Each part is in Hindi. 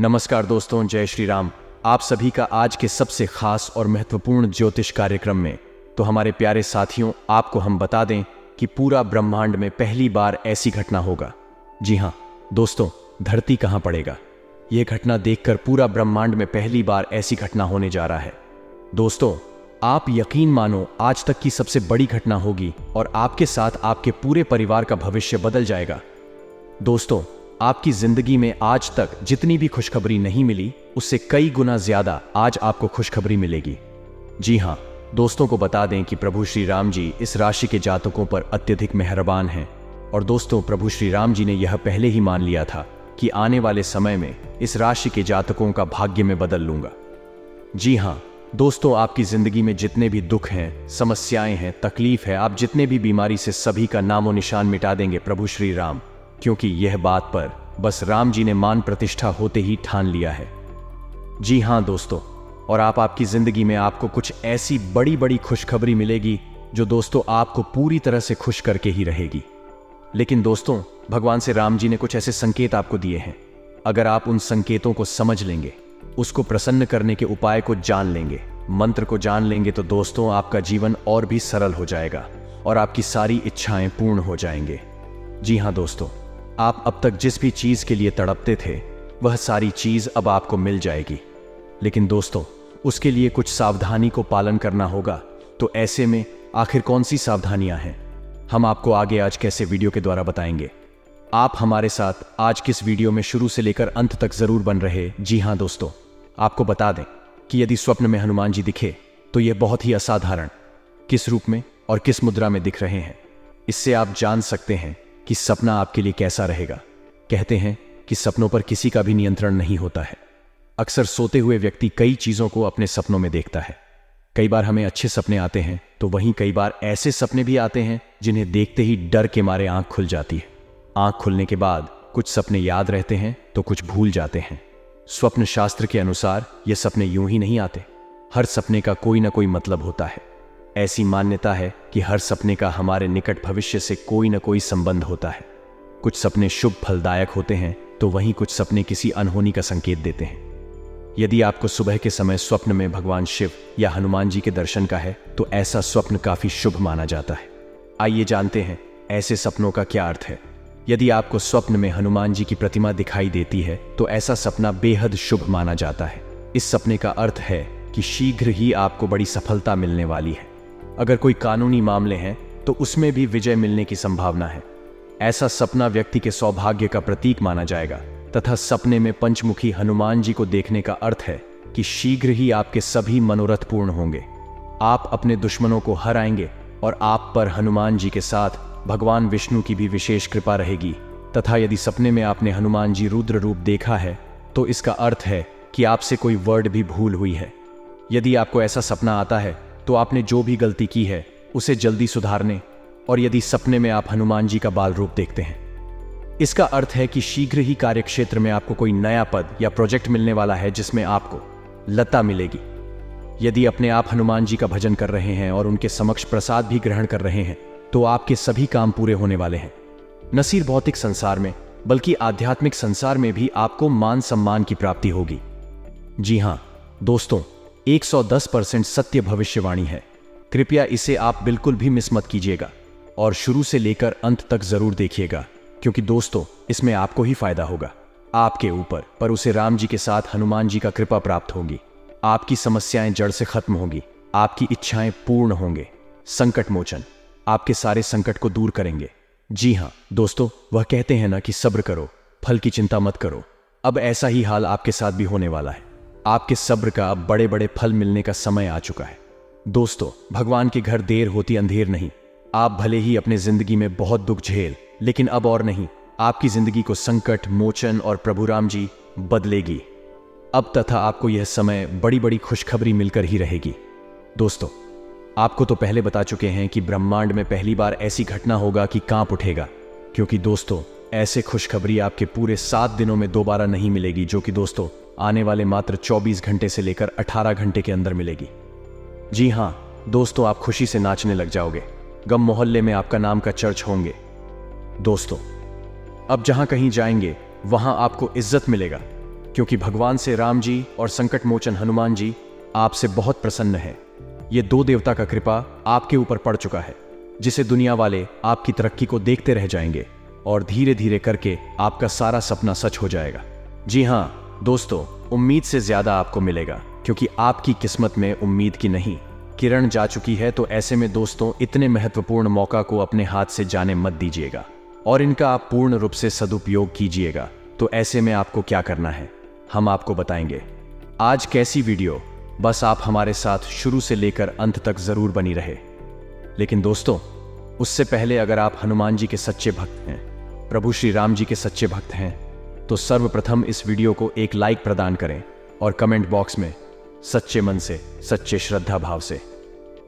नमस्कार दोस्तों, जय श्री राम। आप सभी का आज के सबसे खास और महत्वपूर्ण ज्योतिष कार्यक्रम में। तो हमारे प्यारे साथियों, आपको हम बता दें कि पूरा ब्रह्मांड में पहली बार ऐसी घटना होगा। जी हाँ दोस्तों, धरती कहाँ पड़ेगा। यह घटना देखकर पूरा ब्रह्मांड में पहली बार ऐसी घटना होने जा रहा है। दोस्तों, आप यकीन मानो, आज तक की सबसे बड़ी घटना होगी और आपके साथ आपके पूरे परिवार का भविष्य बदल जाएगा। दोस्तों, आपकी जिंदगी में आज तक जितनी भी खुशखबरी नहीं मिली, उससे कई गुना ज्यादा आज आपको खुशखबरी मिलेगी। जी हाँ दोस्तों, को बता दें कि प्रभु श्री राम जी इस राशि के जातकों पर अत्यधिक मेहरबान हैं। और दोस्तों, प्रभु श्री राम जी ने यह पहले ही मान लिया था कि आने वाले समय में इस राशि के जातकों का भाग्य में बदल लूंगा। जी हाँ दोस्तों, आपकी जिंदगी में जितने भी दुख हैं, समस्याएं हैं, तकलीफ है, आप जितने भी बीमारी से, सभी का नामो निशान मिटा देंगे प्रभु श्री राम, क्योंकि यह बात पर बस राम जी ने मान प्रतिष्ठा होते ही ठान लिया है। जी हाँ दोस्तों, और आपकी जिंदगी में आपको कुछ ऐसी बड़ी बड़ी खुशखबरी मिलेगी जो दोस्तों आपको पूरी तरह से खुश करके ही रहेगी। लेकिन दोस्तों, भगवान से राम जी ने कुछ ऐसे संकेत आपको दिए हैं। अगर आप उन संकेतों को समझ लेंगे, उसको प्रसन्न करने के उपाय को जान लेंगे, मंत्र को जान लेंगे, तो दोस्तों आपका जीवन और भी सरल हो जाएगा और आपकी सारी इच्छाएं पूर्ण हो जाएंगे। जी हाँ दोस्तों, आप अब तक जिस भी चीज के लिए तड़पते थे, वह सारी चीज अब आपको मिल जाएगी। लेकिन दोस्तों, उसके लिए कुछ सावधानी को पालन करना होगा। तो ऐसे में आखिर कौन सी सावधानियां हैं, हम आपको आगे आज कैसे वीडियो के द्वारा बताएंगे। आप हमारे साथ आज किस वीडियो में शुरू से लेकर अंत तक जरूर बन रहे। जी हाँ दोस्तों, आपको बता दें कि यदि स्वप्न में हनुमान जी दिखे तो यह बहुत ही असाधारण, किस रूप में और किस मुद्रा में दिख रहे हैं, इससे आप जान सकते हैं कि सपना आपके लिए कैसा रहेगा। कहते हैं कि सपनों पर किसी का भी नियंत्रण नहीं होता है। अक्सर सोते हुए व्यक्ति कई चीजों को अपने सपनों में देखता है। कई बार हमें अच्छे सपने आते हैं, तो वहीं कई बार ऐसे सपने भी आते हैं जिन्हें देखते ही डर के मारे आंख खुल जाती है। आंख खुलने के बाद कुछ सपने याद रहते हैं तो कुछ भूल जाते हैं। स्वप्न शास्त्र के अनुसार ये सपने यूं ही नहीं आते। हर सपने का कोई ना कोई मतलब होता है। ऐसी मान्यता है कि हर सपने का हमारे निकट भविष्य से कोई न कोई संबंध होता है। कुछ सपने शुभ फलदायक होते हैं, तो वहीं कुछ सपने किसी अनहोनी का संकेत देते हैं। यदि आपको सुबह के समय स्वप्न में भगवान शिव या हनुमान जी के दर्शन का है, तो ऐसा स्वप्न काफी शुभ माना जाता है। आइए जानते हैं ऐसे सपनों का क्या अर्थ है। यदि आपको स्वप्न में हनुमान जी की प्रतिमा दिखाई देती है, तो ऐसा सपना बेहद शुभ माना जाता है। इस सपने का अर्थ है कि शीघ्र ही आपको बड़ी सफलता मिलने वाली है। अगर कोई कानूनी मामले हैं तो उसमें भी विजय मिलने की संभावना है। ऐसा सपना व्यक्ति के सौभाग्य का प्रतीक माना जाएगा तथा सपने में पंचमुखी हनुमान जी को देखने का अर्थ है कि शीघ्र ही आपके सभी मनोरथ पूर्ण होंगे। आप अपने दुश्मनों को हराएंगे और आप पर हनुमान जी के साथ भगवान विष्णु की भी विशेष कृपा रहेगी। तथा यदि सपने में आपने हनुमान जी रुद्र रूप देखा है, तो इसका अर्थ है कि आपसे कोई वर्ड भी भूल हुई है। यदि आपको ऐसा सपना आता है तो आपने जो भी गलती की है उसे जल्दी सुधारने, और यदि सपने में आप हनुमान जी का बाल रूप देखते हैं, इसका अर्थ है कि शीघ्र ही कार्यक्षेत्र में आपको कोई नया पद या प्रोजेक्ट मिलने वाला है जिसमें आपको लता मिलेगी। यदि अपने आप हनुमान जी का भजन कर रहे हैं और उनके समक्ष प्रसाद भी ग्रहण कर रहे हैं, तो आपके सभी काम पूरे होने वाले हैं। न सिर्फ भौतिक संसार में, बल्कि आध्यात्मिक संसार में भी आपको मान सम्मान की प्राप्ति होगी। जी हाँ दोस्तों, 110% सत्य भविष्यवाणी है। कृपया इसे आप बिल्कुल भी मिस मत कीजिएगा और शुरू से लेकर अंत तक जरूर देखिएगा, क्योंकि दोस्तों इसमें आपको ही फायदा होगा। आपके ऊपर पर उसे राम जी के साथ हनुमान जी का कृपा प्राप्त होगी। आपकी समस्याएं जड़ से खत्म होगी, आपकी इच्छाएं पूर्ण होंगे। संकट मोचन आपके सारे संकट को दूर करेंगे। जी हाँ दोस्तों, वह कहते हैं ना कि सब्र करो, फल की चिंता मत करो। अब ऐसा ही हाल आपके साथ भी होने वाला है। आपके सब्र का अब बड़े बड़े फल मिलने का समय आ चुका है। दोस्तों, भगवान के घर देर होती अंधेर नहीं। आप भले ही अपने जिंदगी में बहुत दुख झेल, लेकिन अब और नहीं। आपकी जिंदगी को संकट मोचन और प्रभु राम जी बदलेगी अब, तथा आपको यह समय बड़ी बड़ी खुशखबरी मिलकर ही रहेगी। दोस्तों, आपको तो पहले बता चुके हैं कि ब्रह्मांड में पहली बार ऐसी घटना होगा कि कांप उठेगा, क्योंकि दोस्तों ऐसे खुशखबरी आपके पूरे 7 दिनों में दोबारा नहीं मिलेगी, जो कि दोस्तों आने वाले मात्र 24 घंटे से लेकर 18 घंटे के अंदर मिलेगी। जी हाँ दोस्तों, आप खुशी से नाचने लग जाओगे। गम मोहल्ले में आपका नाम का चर्च होंगे। दोस्तों, अब जहां कहीं जाएंगे वहां आपको इज्जत मिलेगा। क्योंकि भगवान से राम जी और संकट मोचन हनुमान जी आपसे बहुत प्रसन्न हैं। ये दो देवता का कृपा आपके ऊपर पड़ चुका है, जिसे दुनिया वाले आपकी तरक्की को देखते रह जाएंगे और धीरे धीरे करके आपका सारा सपना सच हो जाएगा। जी हाँ दोस्तों, उम्मीद से ज्यादा आपको मिलेगा, क्योंकि आपकी किस्मत में उम्मीद की नहीं किरण जा चुकी है। तो ऐसे में दोस्तों, इतने महत्वपूर्ण मौका को अपने हाथ से जाने मत दीजिएगा और इनका आप पूर्ण रूप से सदुपयोग कीजिएगा। तो ऐसे में आपको क्या करना है, हम आपको बताएंगे। आज कैसी वीडियो, बस आप हमारे साथ शुरू से लेकर अंत तक जरूर बनी रहे। लेकिन दोस्तों, उससे पहले अगर आप हनुमान जी के सच्चे भक्त हैं, प्रभु श्री राम जी के सच्चे भक्त हैं, तो सर्वप्रथम इस वीडियो को एक लाइक प्रदान करें और कमेंट बॉक्स में सच्चे मन से, सच्चे श्रद्धा भाव से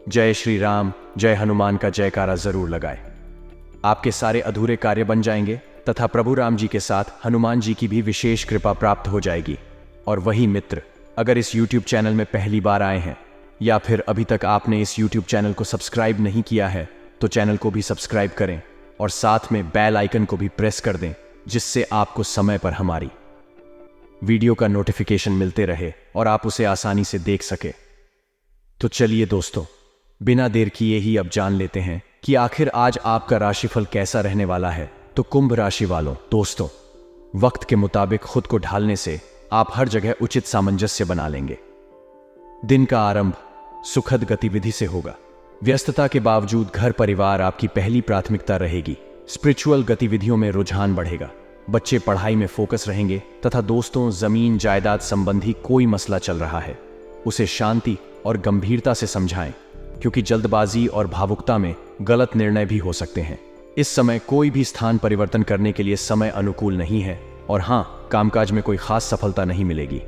जय श्री राम, जय हनुमान का जयकारा जरूर लगाएं। आपके सारे अधूरे कार्य बन जाएंगे तथा प्रभु राम जी के साथ हनुमान जी की भी विशेष कृपा प्राप्त हो जाएगी। और वही मित्र, अगर इस YouTube चैनल में पहली बार आए हैं या फिर अभी तक आपने इस YouTube चैनल को सब्सक्राइब नहीं किया है, तो चैनल को भी सब्सक्राइब करें और साथ में बेल आइकन को भी प्रेस कर दें, जिससे आपको समय पर हमारी वीडियो का नोटिफिकेशन मिलते रहे और आप उसे आसानी से देख सके। तो चलिए दोस्तों, बिना देर किए ही अब जान लेते हैं कि आखिर आज आपका राशिफल कैसा रहने वाला है। तो कुंभ राशि वालों, दोस्तों, वक्त के मुताबिक खुद को ढालने से आप हर जगह उचित सामंजस्य बना लेंगे। दिन का आरंभ सुखद गतिविधि से होगा। व्यस्तता के बावजूद घर परिवार आपकी पहली प्राथमिकता रहेगी। स्पिरिचुअल गतिविधियों में रुझान बढ़ेगा। बच्चे पढ़ाई में फोकस रहेंगे तथा दोस्तों, जमीन जायदाद संबंधी कोई मसला चल रहा है, उसे शांति और गंभीरता से समझाएं, क्योंकि जल्दबाजी और भावुकता में गलत निर्णय भी हो सकते हैं। इस समय कोई भी स्थान परिवर्तन करने के लिए समय अनुकूल नहीं है और हाँ, कामकाज में कोई खास सफलता नहीं मिलेगी।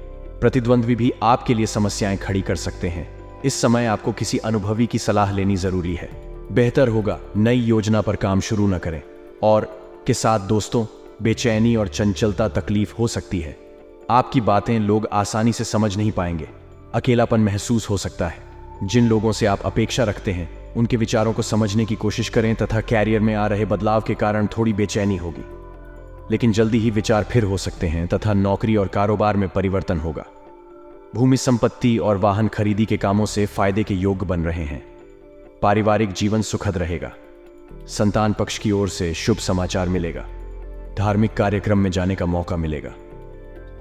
प्रतिद्वंद्वी भी आपके लिए समस्याएं खड़ी कर सकते हैं। इस समय आपको किसी अनुभवी की सलाह लेनी जरूरी है। बेहतर होगा नई योजना पर काम शुरू न करें। और के साथ दोस्तों, बेचैनी और चंचलता तकलीफ हो सकती है। आपकी बातें लोग आसानी से समझ नहीं पाएंगे। अकेलापन महसूस हो सकता है। जिन लोगों से आप अपेक्षा रखते हैं, उनके विचारों को समझने की कोशिश करें तथा कैरियर में आ रहे बदलाव के कारण थोड़ी बेचैनी होगी, लेकिन जल्दी ही विचार फिर हो सकते हैं तथा नौकरी और कारोबार में परिवर्तन होगा। भूमि संपत्ति और वाहन खरीदी के कामों से फायदे के योग बन रहे हैं। पारिवारिक जीवन सुखद रहेगा। संतान पक्ष की ओर से शुभ समाचार मिलेगा। धार्मिक कार्यक्रम में जाने का मौका मिलेगा।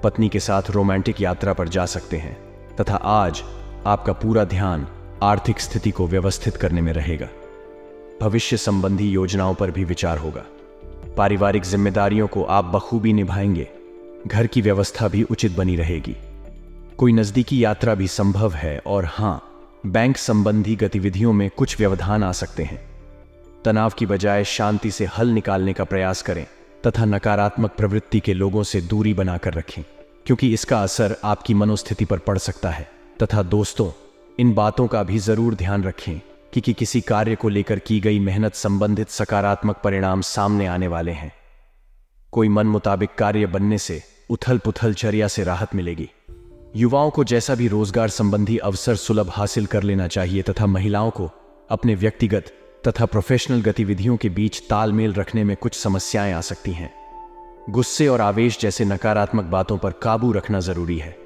पत्नी के साथ रोमांटिक यात्रा पर जा सकते हैं तथा आज आपका पूरा ध्यान आर्थिक स्थिति को व्यवस्थित करने में रहेगा। भविष्य संबंधी योजनाओं पर भी विचार होगा। पारिवारिक जिम्मेदारियों को आप बखूबी निभाएंगे। घर की व्यवस्था भी उचित बनी रहेगी। कोई नजदीकी यात्रा भी संभव है और हाँ, बैंक संबंधी गतिविधियों में कुछ व्यवधान आ सकते हैं। तनाव की बजाय शांति से हल निकालने का प्रयास करें तथा नकारात्मक प्रवृत्ति के लोगों से दूरी बनाकर रखें, क्योंकि इसका असर आपकी मनोस्थिति पर पड़ सकता है। तथा दोस्तों, इन बातों का भी जरूर ध्यान रखें कि किसी कार्य को लेकर की गई मेहनत संबंधित सकारात्मक परिणाम सामने आने वाले हैं। कोई मन मुताबिक कार्य बनने से उथल पुथल चर्या से राहत मिलेगी। युवाओं को जैसा भी रोजगार संबंधी अवसर सुलभ हासिल कर लेना चाहिए तथा महिलाओं को अपने व्यक्तिगत तथा प्रोफेशनल गतिविधियों के बीच तालमेल रखने में कुछ समस्याएं आ सकती हैं। गुस्से और आवेश जैसे नकारात्मक बातों पर काबू रखना जरूरी है।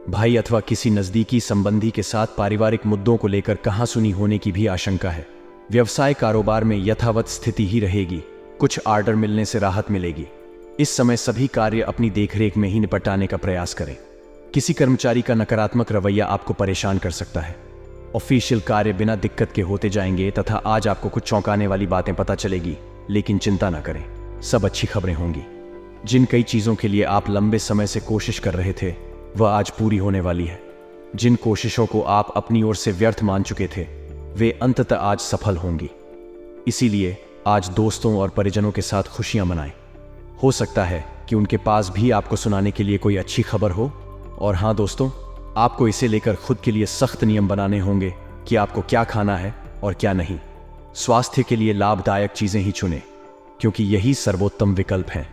भाई अथवा किसी नजदीकी संबंधी के साथ पारिवारिक मुद्दों को लेकर कहासुनी होने की भी आशंका है। व्यवसाय कारोबार में यथावत स्थिति ही रहेगी। कुछ ऑर्डर मिलने से राहत मिलेगी। इस समय सभी कार्य अपनी देखरेख में ही निपटाने का प्रयास करें। किसी कर्मचारी का नकारात्मक रवैया आपको परेशान कर सकता है। ऑफिशियल कार्य बिना दिक्कत के होते जाएंगे तथा आज आपको कुछ चौंकाने वाली बातें पता चलेगी, लेकिन चिंता न करें, सब अच्छी खबरें होंगी। जिन कई चीजों के लिए आप लंबे समय से कोशिश कर रहे थे, वह आज पूरी होने वाली है। जिन कोशिशों को आप अपनी ओर से व्यर्थ मान चुके थे, वे अंततः आज सफल होंगी। इसीलिए आज दोस्तों और परिजनों के साथ खुशियां मनाएं। हो सकता है कि उनके पास भी आपको सुनाने के लिए कोई अच्छी खबर हो। और हाँ दोस्तों, आपको इसे लेकर खुद के लिए सख्त नियम बनाने होंगे कि आपको क्या खाना है और क्या नहीं। स्वास्थ्य के लिए लाभदायक चीजें ही चुनें, क्योंकि यही सर्वोत्तम विकल्प है।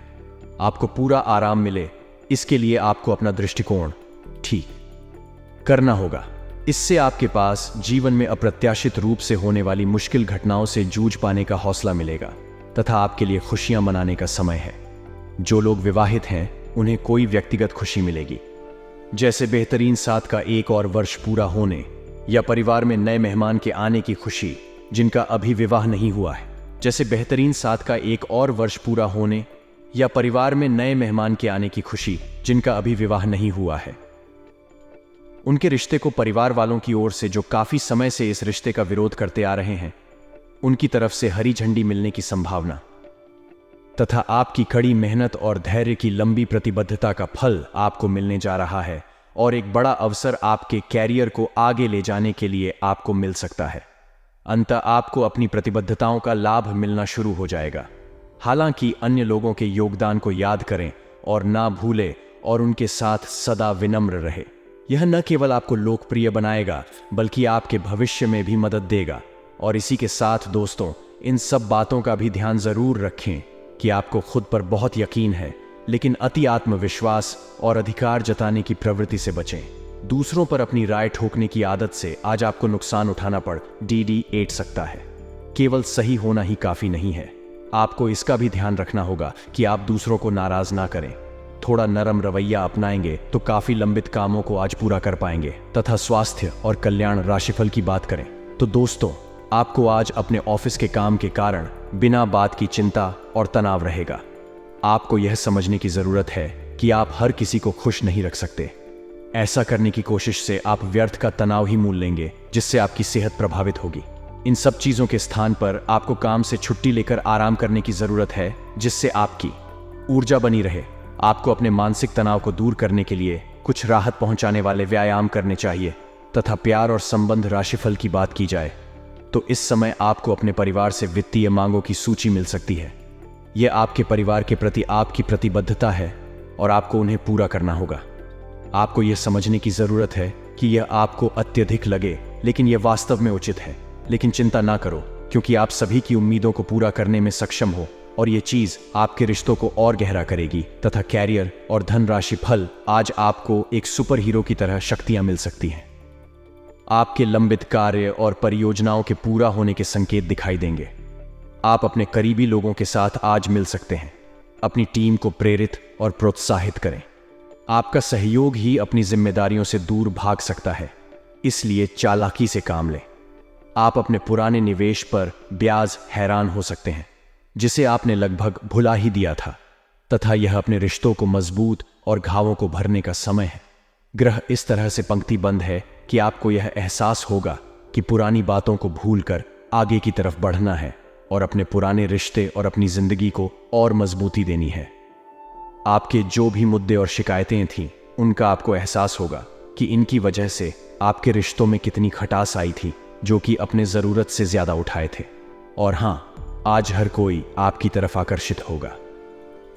आपको पूरा आराम मिले, इसके लिए आपको अपना दृष्टिकोण ठीक करना होगा। इससे आपके पास जीवन में अप्रत्याशित रूप से होने वाली मुश्किल घटनाओं से जूझ पाने का हौसला मिलेगा तथा आपके लिए खुशियां मनाने का समय है। जो लोग विवाहित हैं, उन्हें कोई व्यक्तिगत खुशी मिलेगी। जैसे बेहतरीन साथ का एक और वर्ष पूरा होने, या परिवार में नए मेहमान के आने की खुशी जिनका अभी विवाह नहीं हुआ है। जैसे बेहतरीन साथ का एक और वर्ष पूरा होने, या परिवार में नए मेहमान के आने की खुशी जिनका अभी विवाह नहीं हुआ है। उनके रिश्ते को परिवार वालों की ओर से जो काफी समय से इस रिश्ते का विरोध करते आ रहे हैं, उनकी तरफ से हरी झंडी मिलने की संभावना, तथा आपकी कड़ी मेहनत और धैर्य की लंबी प्रतिबद्धता का फल आपको मिलने जा रहा है, और एक बड़ा अवसर आपके कैरियर को आगे ले जाने के लिए आपको मिल सकता है। अंततः आपको अपनी प्रतिबद्धताओं का लाभ मिलना शुरू हो जाएगा। हालांकि अन्य लोगों के योगदान को याद करें और ना भूलें, और उनके साथ सदा विनम्र रहे। यह न केवल आपको लोकप्रिय बनाएगा बल्कि आपके भविष्य में भी मदद देगा। और इसी के साथ दोस्तों, इन सब बातों का भी ध्यान जरूर रखें कि आपको खुद पर बहुत यकीन है, लेकिन अति आत्मविश्वास और अधिकार जताने की प्रवृत्ति से बचें। दूसरों पर अपनी राय ठोकने की आदत से आज आपको नुकसान उठाना पड़ DD8 सकता है। केवल सही होना ही काफी नहीं है, आपको इसका भी ध्यान रखना होगा कि आप दूसरों को नाराज ना करें। थोड़ा नरम रवैया अपनाएंगे तो काफी लंबित कामों को आज पूरा कर पाएंगे। तथा स्वास्थ्य और कल्याण राशिफल की बात करें तो दोस्तों, आपको आज अपने ऑफिस के काम के कारण बिना बात की चिंता और तनाव रहेगा। आपको यह समझने की जरूरत है कि आप हर किसी को खुश नहीं रख सकते। ऐसा करने की कोशिश से आप व्यर्थ का तनाव ही मूल लेंगे, जिससे आपकी सेहत प्रभावित होगी। इन सब चीजों के स्थान पर आपको काम से छुट्टी लेकर आराम करने की जरूरत है, जिससे आपकी ऊर्जा बनी रहे। आपको अपने मानसिक तनाव को दूर करने के लिए कुछ राहत पहुंचाने वाले व्यायाम करने चाहिए। तथा प्यार और संबंध राशिफल की बात की जाए तो इस समय आपको अपने परिवार से वित्तीय मांगों की सूची मिल सकती है। यह आपके परिवार के प्रति आपकी प्रतिबद्धता है और आपको उन्हें पूरा करना होगा। आपको यह समझने की जरूरत है कि यह आपको अत्यधिक लगे, लेकिन यह वास्तव में उचित है। लेकिन चिंता ना करो, क्योंकि आप सभी की उम्मीदों को पूरा करने में सक्षम हो, और यह चीज आपके रिश्तों को और गहरा करेगी। तथा कैरियर और धनराशि फल, आज आपको एक सुपर हीरो की तरह शक्तियां मिल सकती हैं। आपके लंबित कार्य और परियोजनाओं के पूरा होने के संकेत दिखाई देंगे। आप अपने करीबी लोगों के साथ आज मिल सकते हैं। अपनी टीम को प्रेरित और प्रोत्साहित करें। आपका सहयोग ही अपनी जिम्मेदारियों से दूर भाग सकता है, इसलिए चालाकी से काम लें। आप अपने पुराने निवेश पर ब्याज हैरान हो सकते हैं, जिसे आपने लगभग भुला ही दिया था। तथा यह अपने रिश्तों को मजबूत और घावों को भरने का समय है। ग्रह इस तरह से पंक्तिबंद है कि आपको यह एहसास होगा कि पुरानी बातों को भूलकर आगे की तरफ बढ़ना है और अपने पुराने रिश्ते और अपनी जिंदगी को और मजबूती देनी है। आपके जो भी मुद्दे और शिकायतें थीं, उनका आपको एहसास होगा कि इनकी वजह से आपके रिश्तों में कितनी खटास आई थी, जो कि अपने जरूरत से ज्यादा उठाए थे। और हाँ, आज हर कोई आपकी तरफ आकर्षित होगा।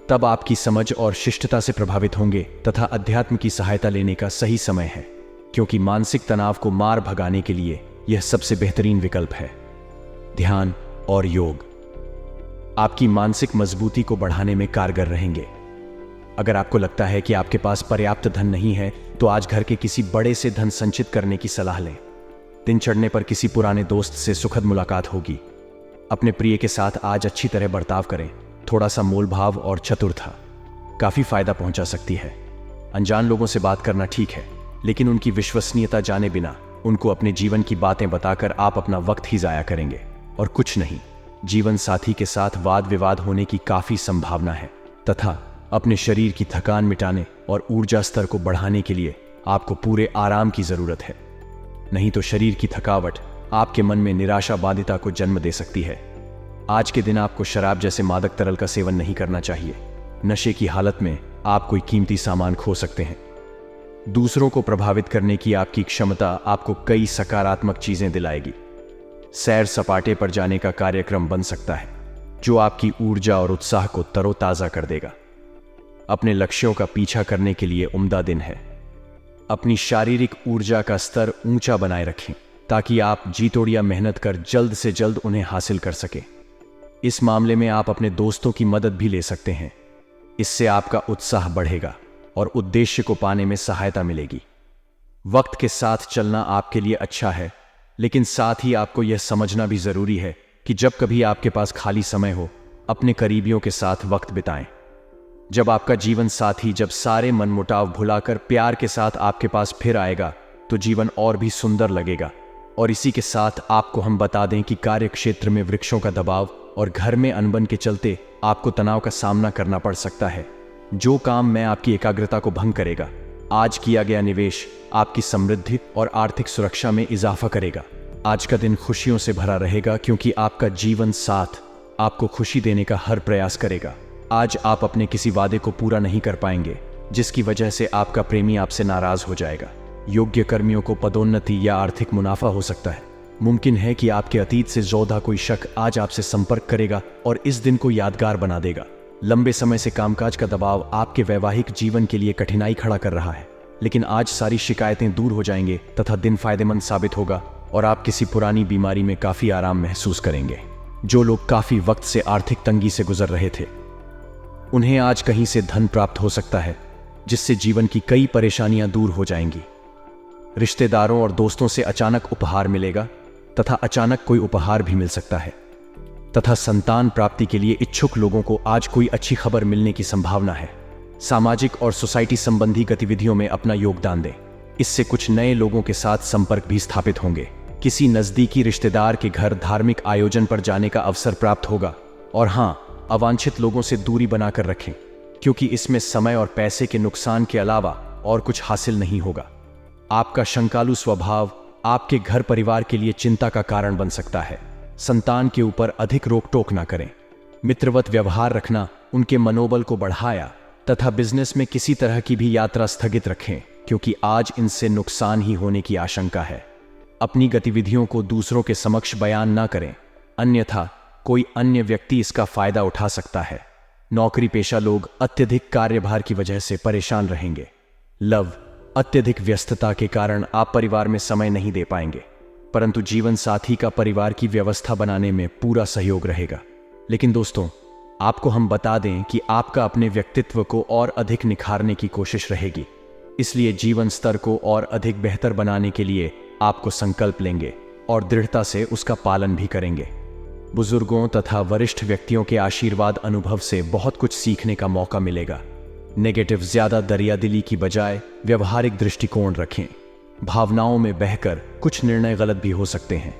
तब आपकी समझ और शिष्टता से प्रभावित होंगे तथा अध्यात्म की सहायता लेने का सही समय है, क्योंकि मानसिक तनाव को मार भगाने के लिए यह सबसे बेहतरीन विकल्प है। ध्यान और योग आपकी मानसिक मजबूती को बढ़ाने में कारगर रहेंगे। अगर आपको लगता है कि आपके पास पर्याप्त धन नहीं है, तो आज घर के किसी बड़े से धन संचित करने की सलाह लें। दिन चढ़ने पर किसी पुराने दोस्त से सुखद मुलाकात होगी। अपने प्रिय के साथ आज अच्छी तरह बर्ताव करें। थोड़ा सा मोलभाव और चतुरता काफी फायदा पहुंचा सकती है। अनजान लोगों से बात करना ठीक है, लेकिन उनकी विश्वसनीयता जाने बिना उनको अपने जीवन की बातें बताकर आप अपना वक्त ही जाया करेंगे और कुछ नहीं। जीवन साथी के साथ वाद विवाद होने की काफी संभावना है। तथा अपने शरीर की थकान मिटाने और ऊर्जा स्तर को बढ़ाने के लिए आपको पूरे आराम की जरूरत है। नहीं तो शरीर की थकावट आपके मन में निराशा बाधिता को जन्म दे सकती है। आज के दिन आपको शराब जैसे मादक तरल का सेवन नहीं करना चाहिए। नशे की हालत में आप कोई कीमती सामान खो सकते हैं। दूसरों को प्रभावित करने की आपकी क्षमता आपको कई सकारात्मक चीजें दिलाएगी। सैर सपाटे पर जाने का कार्यक्रम बन सकता है, जो आपकी ऊर्जा और उत्साह को तरोताजा कर देगा। अपने लक्ष्यों का पीछा करने के लिए उम्दा दिन है। अपनी शारीरिक ऊर्जा का स्तर ऊंचा बनाए रखें, ताकि आप जी तोड़िया मेहनत कर जल्द से जल्द उन्हें हासिल कर सकें। इस मामले में आप अपने दोस्तों की मदद भी ले सकते हैं। इससे आपका उत्साह बढ़ेगा और उद्देश्य को पाने में सहायता मिलेगी। वक्त के साथ चलना आपके लिए अच्छा है, लेकिन साथ ही आपको यह समझना भी जरूरी है कि जब कभी आपके पास खाली समय हो, अपने करीबियों के साथ वक्त बिताएं। जब आपका जीवन साथी जब सारे मनमुटाव भुलाकर प्यार के साथ आपके पास फिर आएगा तो जीवन और भी सुंदर लगेगा। और इसी के साथ आपको हम बता दें कि कार्य क्षेत्र में वृक्षों का दबाव और घर में अनबन के चलते आपको तनाव का सामना करना पड़ सकता है। जो काम में आपकी एकाग्रता को भंग करेगा, आज किया गया निवेश आपकी समृद्धि और आर्थिक सुरक्षा में इजाफा करेगा। आज का दिन खुशियों से भरा रहेगा क्योंकि आपका जीवन साथ आपको खुशी देने का हर प्रयास करेगा। आज आप अपने किसी वादे को पूरा नहीं कर पाएंगे जिसकी वजह से आपका प्रेमी आपसे नाराज हो जाएगा। योग्य कर्मियों को पदोन्नति या आर्थिक मुनाफा हो सकता है। मुमकिन है कि आपके अतीत से जोधा कोई शख्स आज आपसे संपर्क करेगा और इस दिन को यादगार बना देगा। लंबे समय से कामकाज का दबाव आपके वैवाहिक जीवन के लिए कठिनाई खड़ा कर रहा है, लेकिन आज सारी शिकायतें दूर हो जाएंगे तथा दिन फायदेमंद साबित होगा और आप किसी पुरानी बीमारी में काफी आराम महसूस करेंगे। जो लोग काफी वक्त से आर्थिक तंगी से गुजर रहे थे, उन्हें आज कहीं से धन प्राप्त हो सकता है जिससे जीवन की कई परेशानियां दूर हो जाएंगी। रिश्तेदारों और दोस्तों से अचानक उपहार मिलेगा तथा अचानक कोई उपहार भी मिल सकता है तथा संतान प्राप्ति के लिए इच्छुक लोगों को आज कोई अच्छी खबर मिलने की संभावना है। सामाजिक और सोसाइटी संबंधी गतिविधियों में अपना योगदान दें, इससे कुछ नए लोगों के साथ संपर्क भी स्थापित होंगे। किसी नजदीकी रिश्तेदार के घर धार्मिक आयोजन पर जाने का अवसर प्राप्त होगा। और हाँ, अवांछित लोगों से दूरी बनाकर रखें क्योंकि इसमें समय और पैसे के नुकसान के अलावा और कुछ हासिल नहीं होगा। आपका शंकालु स्वभाव आपके घर परिवार के लिए चिंता का कारण बन सकता है। संतान के ऊपर अधिक रोक टोक ना करें। मित्रवत व्यवहार रखना उनके मनोबल को बढ़ाया तथा बिजनेस में किसी तरह की भी यात्रा स्थगित रखें क्योंकि आज इनसे नुकसान ही होने की आशंका है। अपनी गतिविधियों को दूसरों के समक्ष बयान ना करें, अन्यथा कोई अन्य व्यक्ति इसका फायदा उठा सकता है। नौकरी पेशा लोग अत्यधिक कार्यभार की वजह से परेशान रहेंगे। लव, अत्यधिक व्यस्तता के कारण आप परिवार में समय नहीं दे पाएंगे, परंतु जीवन साथी का परिवार की व्यवस्था बनाने में पूरा सहयोग रहेगा। लेकिन दोस्तों, आपको हम बता दें कि आपका अपने व्यक्तित्व को और अधिक निखारने की कोशिश रहेगी, इसलिए जीवन स्तर को और अधिक बेहतर बनाने के लिए आपको संकल्प लेंगे और दृढ़ता से उसका पालन भी करेंगे। बुजुर्गों तथा वरिष्ठ व्यक्तियों के आशीर्वाद अनुभव से बहुत कुछ सीखने का मौका मिलेगा। नेगेटिव ज्यादा दरियादिली की बजाय व्यवहारिक दृष्टिकोण रखें। भावनाओं में बहकर कुछ निर्णय गलत भी हो सकते हैं।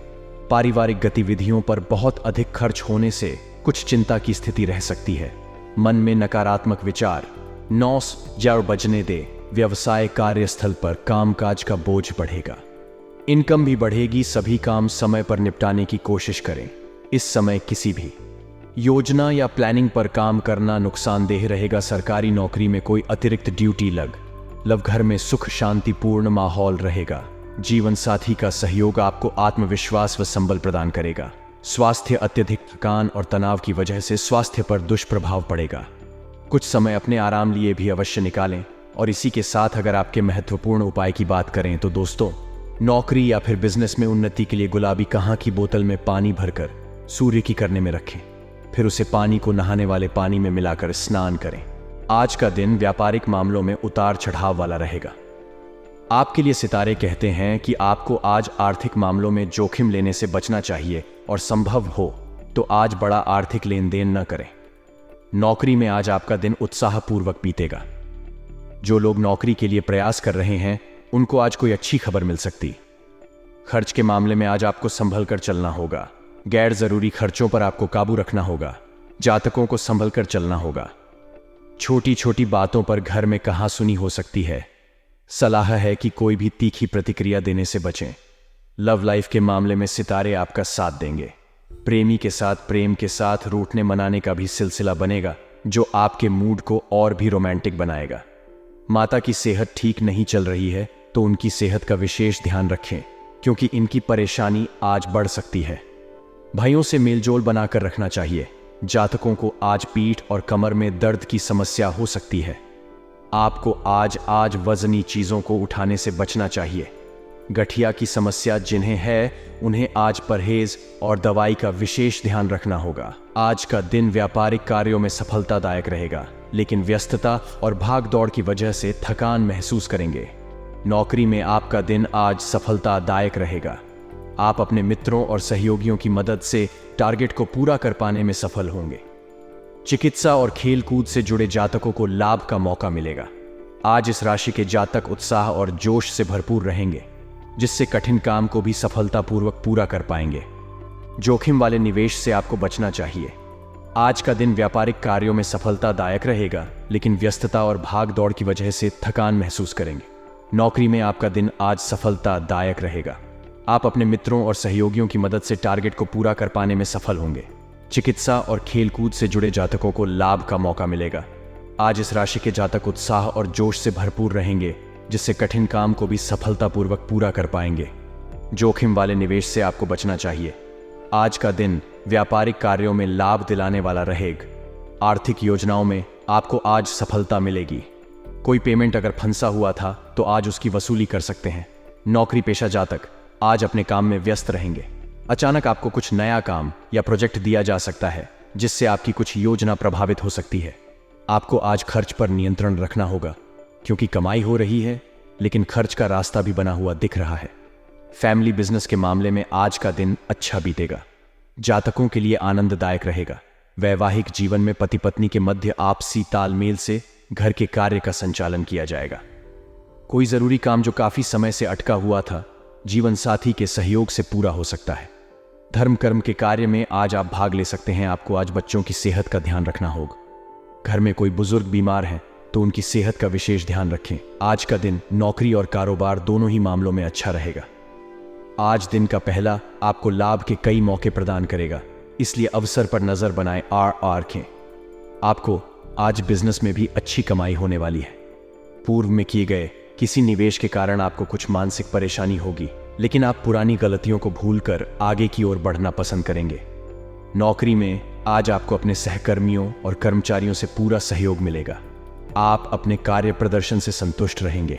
पारिवारिक गतिविधियों पर बहुत अधिक खर्च होने से कुछ चिंता की स्थिति रह सकती है। मन में नकारात्मक विचार 9 बजने दे। व्यवसाय कार्यस्थल पर कामकाज का बोझ बढ़ेगा, इनकम भी बढ़ेगी। सभी काम समय पर निपटाने की कोशिश करें। इस समय किसी भी योजना या प्लानिंग पर काम करना नुकसानदेह रहेगा। सरकारी नौकरी में कोई अतिरिक्त ड्यूटी लव घर में सुख शांतिपूर्ण माहौल रहेगा। जीवन साथी का सहयोग आपको आत्मविश्वास व संबल प्रदान करेगा। स्वास्थ्य, अत्यधिक थकान और तनाव की वजह से स्वास्थ्य पर दुष्प्रभाव पड़ेगा। कुछ समय अपने आराम लिए भी अवश्य निकालें। और इसी के साथ अगर आपके महत्वपूर्ण उपाय की बात करें तो दोस्तों, नौकरी या फिर बिजनेस में उन्नति के लिए गुलाबी कहाँ की बोतल में पानी भरकर सूर्य की करने में रखें, फिर उसे पानी को नहाने वाले पानी में मिलाकर स्नान करें। आज का दिन व्यापारिक मामलों में उतार चढ़ाव वाला रहेगा। आपके लिए सितारे कहते हैं कि आपको आज आर्थिक मामलों में जोखिम लेने से बचना चाहिए और संभव हो तो आज बड़ा आर्थिक लेन देन न करें। नौकरी में आज आपका दिन उत्साहपूर्वक बीतेगा। जो लोग नौकरी के लिए प्रयास कर रहे हैं उनको आज कोई अच्छी खबर मिल सकती। खर्च के मामले में आज आपको संभल कर चलना होगा। गैर जरूरी खर्चों पर आपको काबू रखना होगा। जातकों को संभल कर चलना होगा। छोटी छोटी बातों पर घर में कहासुनी हो सकती है। सलाह है कि कोई भी तीखी प्रतिक्रिया देने से बचें। लव लाइफ के मामले में सितारे आपका साथ देंगे। प्रेमी के साथ प्रेम के साथ रूठने मनाने का भी सिलसिला बनेगा जो आपके मूड को और भी रोमांटिक बनाएगा। माता की सेहत ठीक नहीं चल रही है तो उनकी सेहत का विशेष ध्यान रखें क्योंकि इनकी परेशानी आज बढ़ सकती है। भाइयों से मेलजोल बनाकर रखना चाहिए। जातकों को आज पीठ और कमर में दर्द की समस्या हो सकती है। आपको आज वजनी चीजों को उठाने से बचना चाहिए। गठिया की समस्या जिन्हें है उन्हें आज परहेज और दवाई का विशेष ध्यान रखना होगा। आज का दिन व्यापारिक कार्यों में सफलतादायक रहेगा, लेकिन व्यस्तता और भाग दौड़ की वजह से थकान महसूस करेंगे। नौकरी में आपका दिन आज सफलतादायक रहेगा। आप अपने मित्रों और सहयोगियों की मदद से टारगेट को पूरा कर पाने में सफल होंगे। चिकित्सा और खेल कूद से जुड़े जातकों को लाभ का मौका मिलेगा। आज इस राशि के जातक उत्साह और जोश से भरपूर रहेंगे, जिससे कठिन काम को भी सफलतापूर्वक पूरा कर पाएंगे। जोखिम वाले निवेश से आपको बचना चाहिए। आज का दिन व्यापारिक कार्यों में सफलतादायक रहेगा, लेकिन व्यस्तता और भाग दौड़ की वजह से थकान महसूस करेंगे। नौकरी में आपका दिन आज सफलतादायक रहेगा। आप अपने मित्रों और सहयोगियों की मदद से टारगेट को पूरा कर पाने में सफल होंगे। चिकित्सा और खेलकूद से जुड़े जातकों को लाभ का मौका मिलेगा। आज इस राशि के जातक उत्साह और जोश से भरपूर रहेंगे, जिससे कठिन काम को भी सफलतापूर्वक पूरा कर पाएंगे। जोखिम वाले निवेश से आपको बचना चाहिए। आज का दिन व्यापारिक कार्यों में लाभ दिलाने वाला रहेगा। आर्थिक योजनाओं में आपको आज सफलता मिलेगी। कोई पेमेंट अगर फंसा हुआ था तो आज उसकी वसूली कर सकते हैं। नौकरी पेशा जातक आज अपने काम में व्यस्त रहेंगे। अचानक आपको कुछ नया काम या प्रोजेक्ट दिया जा सकता है, जिससे आपकी कुछ योजना प्रभावित हो सकती है। आपको आज खर्च पर नियंत्रण रखना होगा, क्योंकि कमाई हो रही है लेकिन खर्च का रास्ता भी बना हुआ दिख रहा है। फैमिली बिजनेस के मामले में आज का दिन अच्छा बीतेगा। जातकों के लिए आनंददायक रहेगा। वैवाहिक जीवन में पति पत्नी के मध्य आपसी तालमेल से घर के कार्य का संचालन किया जाएगा। कोई जरूरी काम जो काफी समय से अटका हुआ था, जीवन साथी के सहयोग से पूरा हो सकता है। धर्म कर्म के कार्य में आज आप भाग ले सकते हैं। आपको आज बच्चों की सेहत का ध्यान रखना होगा। घर में कोई बुजुर्ग बीमार हैं तो उनकी सेहत का विशेष ध्यान रखें। आज का दिन नौकरी और कारोबार दोनों ही मामलों में अच्छा रहेगा। आज दिन का पहला आपको लाभ के कई मौके प्रदान करेगा, इसलिए अवसर पर नजर बनाएं और रखें। आपको आज बिजनेस में भी अच्छी कमाई होने वाली है। पूर्व में किए गए किसी निवेश के कारण आपको कुछ मानसिक परेशानी होगी, लेकिन आप पुरानी गलतियों को भूलकर आगे की ओर बढ़ना पसंद करेंगे। नौकरी में आज आपको अपने सहकर्मियों और कर्मचारियों से पूरा सहयोग मिलेगा। आप अपने कार्य प्रदर्शन से संतुष्ट रहेंगे।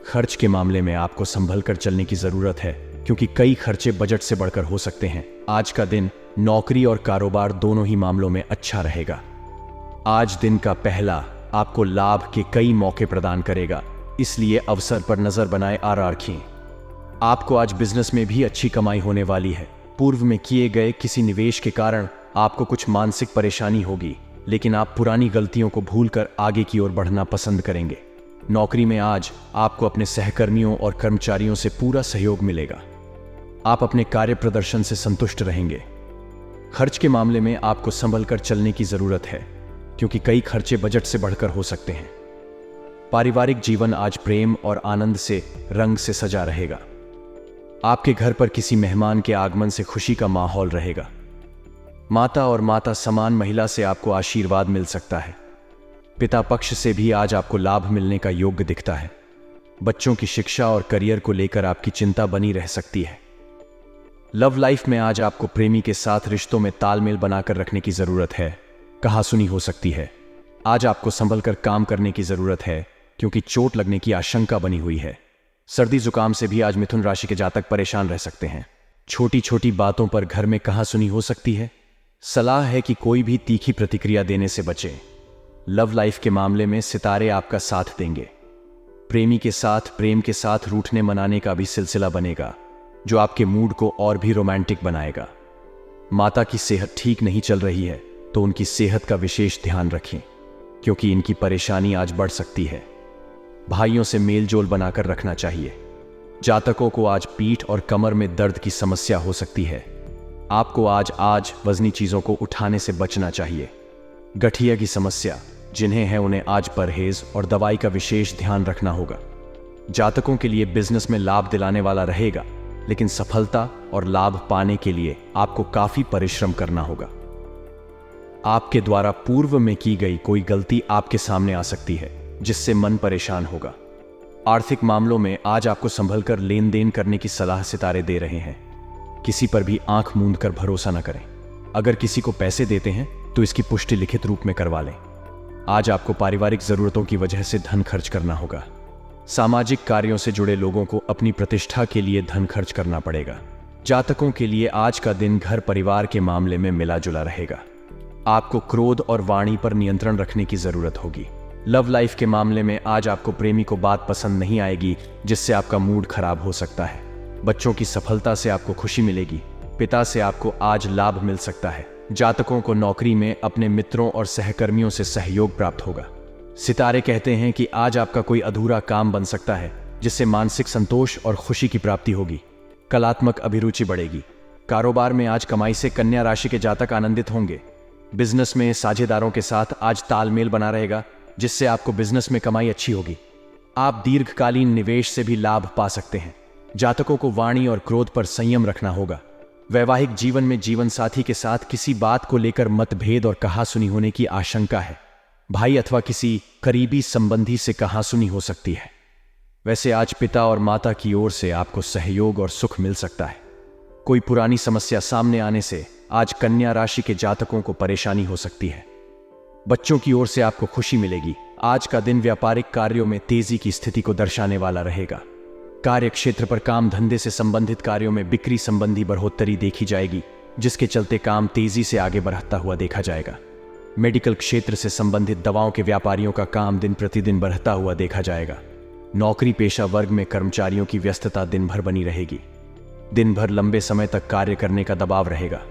खर्च के मामले में आपको संभल कर चलने की जरूरत है, क्योंकि कई खर्चे बजट से बढ़कर हो सकते हैं। आज का दिन नौकरी और कारोबार दोनों ही मामलों में अच्छा रहेगा। आज दिन का पहला आपको लाभ के कई मौके प्रदान करेगा, इसलिए अवसर पर नजर बनाए और रखें। आपको आज बिजनेस में भी अच्छी कमाई होने वाली है। पूर्व में किए गए किसी निवेश के कारण आपको कुछ मानसिक परेशानी होगी, लेकिन आप पुरानी गलतियों को भूलकर आगे की ओर बढ़ना पसंद करेंगे। नौकरी में आज आपको अपने सहकर्मियों और कर्मचारियों से पूरा सहयोग मिलेगा। आप अपने कार्य प्रदर्शन से संतुष्ट रहेंगे। खर्च के मामले में आपको संभल कर चलने की जरूरत है, क्योंकि कई खर्चे बजट से बढ़कर हो सकते हैं। पारिवारिक जीवन आज प्रेम और आनंद से रंग से सजा रहेगा। आपके घर पर किसी मेहमान के आगमन से खुशी का माहौल रहेगा। माता और माता समान महिला से आपको आशीर्वाद मिल सकता है। पिता पक्ष से भी आज आपको लाभ मिलने का योग्य दिखता है। बच्चों की शिक्षा और करियर को लेकर आपकी चिंता बनी रह सकती है। लव लाइफ में आज आपको प्रेमी के साथ रिश्तों में तालमेल बनाकर रखने की जरूरत है। कहासुनी हो सकती है। आज आपको संभल कर काम करने की जरूरत है, क्योंकि चोट लगने की आशंका बनी हुई है। सर्दी जुकाम से भी आज मिथुन राशि के जातक परेशान रह सकते हैं। छोटी छोटी बातों पर घर में कहासुनी हो सकती है। सलाह है कि कोई भी तीखी प्रतिक्रिया देने से बचें। लव लाइफ के मामले में सितारे आपका साथ देंगे। प्रेमी के साथ प्रेम के साथ रूठने मनाने का भी सिलसिला बनेगा, जो आपके मूड को और भी रोमांटिक बनाएगा। माता की सेहत ठीक नहीं चल रही है तो उनकी सेहत का विशेष ध्यान रखें, क्योंकि इनकी परेशानी आज बढ़ सकती है। भाइयों से मेल जोल बनाकर रखना चाहिए। जातकों को आज पीठ और कमर में दर्द की समस्या हो सकती है। आपको आज वजनी चीजों को उठाने से बचना चाहिए। गठिया की समस्या जिन्हें है उन्हें आज परहेज और दवाई का विशेष ध्यान रखना होगा। जातकों के लिए बिजनेस में लाभ दिलाने वाला रहेगा, लेकिन सफलता और लाभ पाने के लिए आपको काफी परिश्रम करना होगा। आपके द्वारा पूर्व में की गई कोई गलती आपके सामने आ सकती है, जिससे मन परेशान होगा। आर्थिक मामलों में आज आपको संभल कर लेन देन करने की सलाह सितारे दे रहे हैं। किसी पर भी आंख मूंद कर भरोसा न करें। अगर किसी को पैसे देते हैं तो इसकी पुष्टि लिखित रूप में करवा लें। आज आपको पारिवारिक जरूरतों की वजह से धन खर्च करना होगा। सामाजिक कार्यों से जुड़े लोगों को अपनी प्रतिष्ठा के लिए धन खर्च करना पड़ेगा। जातकों के लिए आज का दिन घर परिवार के मामले में मिला जुला रहेगा। आपको क्रोध और वाणी पर नियंत्रण रखने की जरूरत होगी। लव लाइफ के मामले में आज आपको प्रेमी को बात पसंद नहीं आएगी, जिससे आपका मूड खराब हो सकता है। बच्चों की सफलता से आपको खुशी मिलेगी। पिता से आपको आज लाभ मिल सकता है। जातकों को नौकरी में अपने मित्रों और सहकर्मियों से सहयोग प्राप्त होगा। सितारे कहते हैं कि आज आपका कोई अधूरा काम बन सकता है जिससे मानसिक संतोष और खुशी की प्राप्ति होगी। कलात्मक अभिरुचि बढ़ेगी। कारोबार में आज कमाई से कन्या राशि के जातक आनंदित होंगे। बिजनेस में साझेदारों के साथ आज तालमेल बना रहेगा, जिससे आपको बिजनेस में कमाई अच्छी होगी। आप दीर्घकालीन निवेश से भी लाभ पा सकते हैं। जातकों को वाणी और क्रोध पर संयम रखना होगा। वैवाहिक जीवन में जीवन साथी के साथ किसी बात को लेकर मतभेद और कहासुनी होने की आशंका है। भाई अथवा किसी करीबी संबंधी से कहासुनी हो सकती है। वैसे आज पिता और माता की ओर से आपको सहयोग और सुख मिल सकता है। कोई पुरानी समस्या सामने आने से आज कन्या राशि के जातकों को परेशानी हो सकती है। बच्चों की ओर से आपको खुशी मिलेगी। आज का दिन व्यापारिक कार्यों में तेजी की स्थिति को दर्शाने वाला रहेगा। कार्य क्षेत्र पर काम धंधे से संबंधित कार्यों में बिक्री संबंधी बढ़ोतरी देखी जाएगी, जिसके चलते काम तेजी से आगे बढ़ता हुआ देखा जाएगा। मेडिकल क्षेत्र से संबंधित दवाओं के व्यापारियों का काम दिन प्रतिदिन बढ़ता हुआ देखा जाएगा। नौकरी पेशा वर्ग में कर्मचारियों की व्यस्तता दिन भर बनी रहेगी। दिन भर लंबे समय तक कार्य करने का दबाव रहेगा।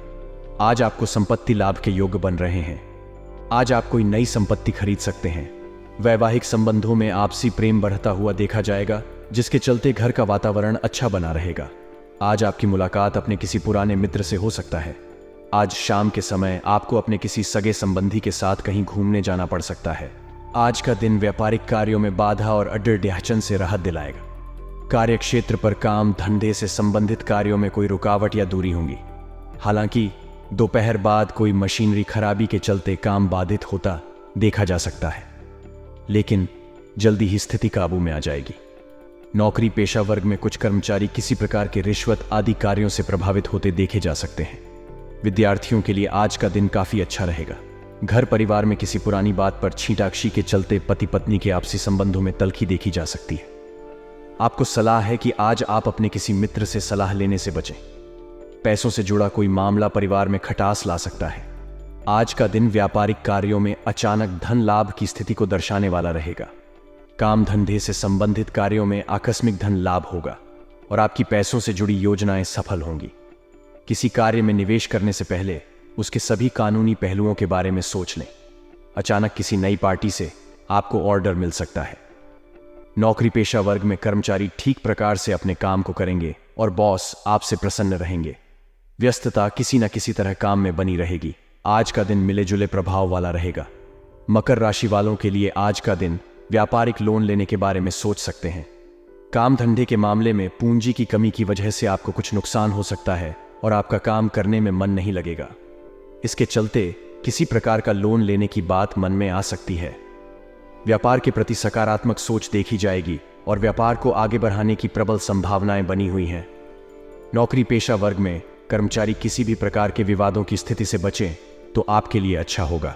आज आपको संपत्ति लाभ के योग बन रहे हैं। आज आप कोई नई संपत्ति खरीद सकते हैं। वैवाहिक संबंधों में आपसी प्रेम बढ़ता हुआ देखा जाएगा, जिसके चलते घर का वातावरण अच्छा बना रहेगा। आज आपकी मुलाकात अपने किसी पुराने मित्र से हो सकता है। आज शाम के समय आपको अपने किसी सगे संबंधी के साथ कहीं घूमने जाना पड़ सकता है। आज का दिन व्यापारिक कार्यों में बाधा और अड़चन से राहत दिलाएगा। कार्य क्षेत्र पर काम धंधे से संबंधित कार्यों में कोई रुकावट या दूरी होंगी। हालांकि दोपहर बाद कोई मशीनरी खराबी के चलते काम बाधित होता देखा जा सकता है, लेकिन जल्दी ही स्थिति काबू में आ जाएगी। नौकरी पेशा वर्ग में कुछ कर्मचारी किसी प्रकार के रिश्वत आदि कार्यों से प्रभावित होते देखे जा सकते हैं। विद्यार्थियों के लिए आज का दिन काफी अच्छा रहेगा। घर परिवार में किसी पुरानी बात पर छींटाक्षी के चलते पति पत्नी के आपसी संबंधों में तल्खी देखी जा सकती है। आपको सलाह है कि आज आप अपने किसी मित्र से सलाह लेने से बचें। पैसों से जुड़ा कोई मामला परिवार में खटास ला सकता है। आज का दिन व्यापारिक कार्यों में अचानक धन लाभ की स्थिति को दर्शाने वाला रहेगा। काम धंधे से संबंधित कार्यों में आकस्मिक धन लाभ होगा और आपकी पैसों से जुड़ी योजनाएं सफल होंगी। किसी कार्य में निवेश करने से पहले उसके सभी कानूनी पहलुओं के बारे में सोच लें। अचानक किसी नई पार्टी से आपको ऑर्डर मिल सकता है। नौकरी पेशा वर्ग में कर्मचारी ठीक प्रकार से अपने काम को करेंगे और बॉस आपसे प्रसन्न रहेंगे। व्यस्तता किसी न किसी तरह काम में बनी रहेगी। आज का दिन मिले जुले प्रभाव वाला रहेगा। मकर राशि वालों के लिए आज का दिन व्यापारिक लोन लेने के बारे में सोच सकते हैं। काम धंधे के मामले में पूंजी की कमी की वजह से आपको कुछ नुकसान हो सकता है और आपका काम करने में मन नहीं लगेगा। इसके चलते किसी प्रकार का लोन लेने की बात मन में आ सकती है। व्यापार के प्रति सकारात्मक सोच देखी जाएगी और व्यापार को आगे बढ़ाने की प्रबल संभावनाएं बनी हुई हैं। नौकरी पेशा वर्ग में कर्मचारी किसी भी प्रकार के विवादों की स्थिति से बचें तो आपके लिए अच्छा होगा।